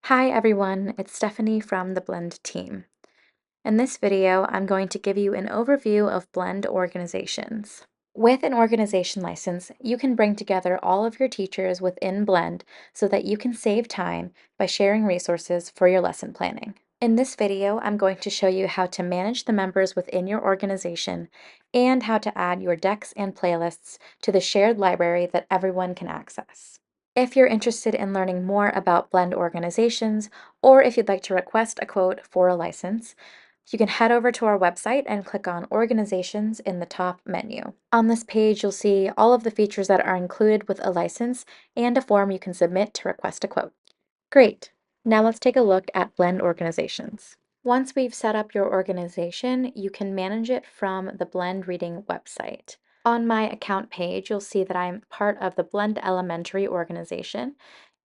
Hi everyone, it's Stephanie from the Blend team. In this video, I'm going to give you an overview of Blend organizations. With an organization license, you can bring together all of your teachers within Blend so that you can save time by sharing resources for your lesson planning. In this video, I'm going to show you how to manage the members within your organization and how to add your decks and playlists to the shared library that everyone can access. If you're interested in learning more about Blend organizations, or if you'd like to request a quote for a license, you can head over to our website and click on Organizations in the top menu. On this page, you'll see all of the features that are included with a license and a form you can submit to request a quote. Great! Now let's take a look at Blend organizations. Once we've set up your organization, you can manage it from the Blend Reading website. On my account page, you'll see that I'm part of the Blend Elementary organization,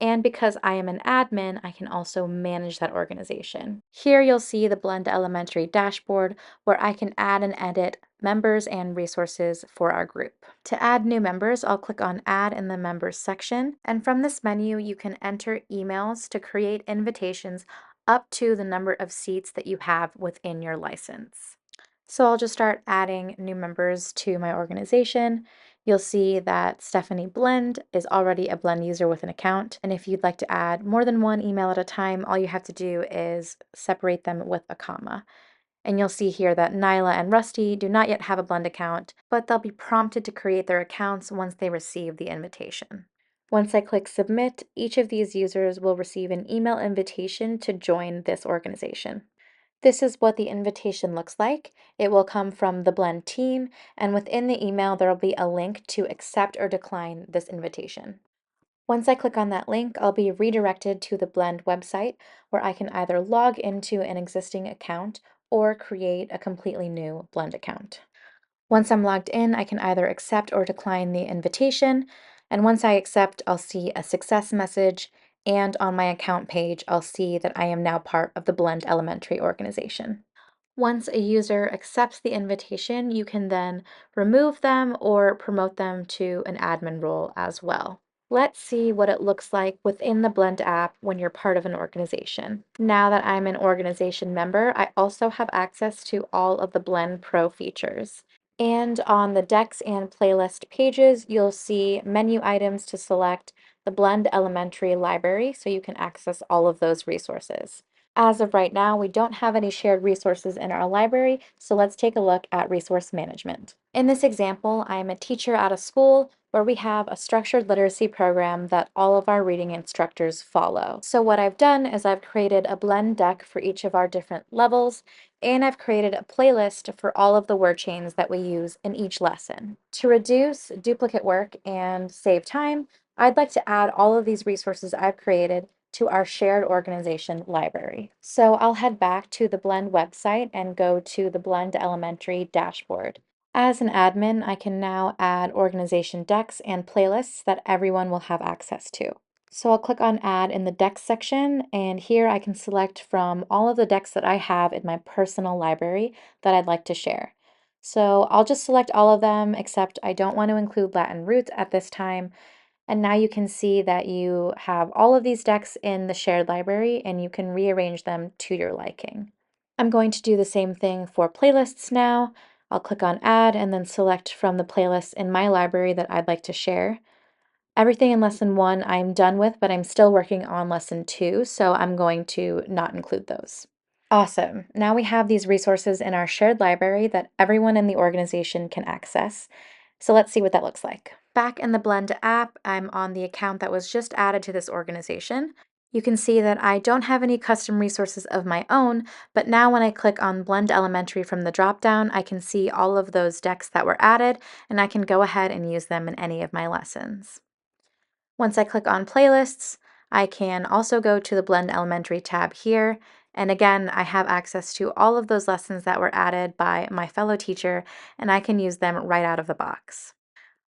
and because I am an admin, I can also manage that organization. Here you'll see the Blend Elementary dashboard where I can add and edit members and resources for our group. To add new members, I'll click on Add in the Members section, and from this menu you can enter emails to create invitations up to the number of seats that you have within your license. So I'll just start adding new members to my organization. You'll see that Stephanie Blend is already a Blend user with an account. And if you'd like to add more than one email at a time, all you have to do is separate them with a comma. And you'll see here that Nyla and Rusty do not yet have a Blend account, but they'll be prompted to create their accounts once they receive the invitation. Once I click Submit, each of these users will receive an email invitation to join this organization. This is what the invitation looks like. It will come from the Blend team, and within the email, there will be a link to accept or decline this invitation. Once I click on that link, I'll be redirected to the Blend website where I can either log into an existing account or create a completely new Blend account. Once I'm logged in, I can either accept or decline the invitation, and once I accept, I'll see a success message, and on my account page, I'll see that I am now part of the Blend Elementary organization. Once a user accepts the invitation, you can then remove them or promote them to an admin role as well. Let's see what it looks like within the Blend app when you're part of an organization. Now that I'm an organization member, I also have access to all of the Blend Pro features. And on the decks and playlist pages, you'll see menu items to select the Blend Elementary library so you can access all of those resources. As of right now, we don't have any shared resources in our library, so let's take a look at resource management. In this example, I am a teacher at a school where we have a structured literacy program that all of our reading instructors follow. So what I've done is I've created a Blend deck for each of our different levels, and I've created a playlist for all of the word chains that we use in each lesson. To reduce duplicate work and save time, I'd like to add all of these resources I've created to our shared organization library. So I'll head back to the Blend website and go to the Blend Elementary dashboard. As an admin, I can now add organization decks and playlists that everyone will have access to. So I'll click on Add in the Decks section, and here I can select from all of the decks that I have in my personal library that I'd like to share. So I'll just select all of them, except I don't want to include Latin roots at this time. And now you can see that you have all of these decks in the shared library and you can rearrange them to your liking. I'm going to do the same thing for playlists now. I'll click on Add and then select from the playlists in my library that I'd like to share. Everything in lesson 1 I'm done with, but I'm still working on lesson 2, so I'm going to not include those. Awesome. Now we have these resources in our shared library that everyone in the organization can access. So let's see what that looks like. Back in the Blend app, I'm on the account that was just added to this organization. You can see that I don't have any custom resources of my own, but now when I click on Blend Elementary from the dropdown, I can see all of those decks that were added, and I can go ahead and use them in any of my lessons. Once I click on Playlists, I can also go to the Blend Elementary tab here, and again, I have access to all of those lessons that were added by my fellow teacher, and I can use them right out of the box.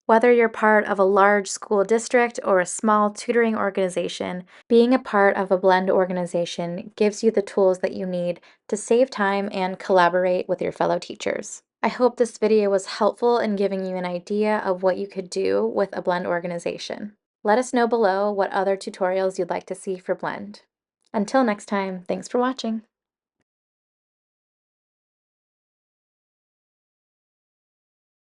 Whether you're part of a large school district or a small tutoring organization, being a part of a Blend organization gives you the tools that you need to save time and collaborate with your fellow teachers. I hope this video was helpful in giving you an idea of what you could do with a Blend organization. Let us know below what other tutorials you'd like to see for Blend. Until next time, thanks for watching.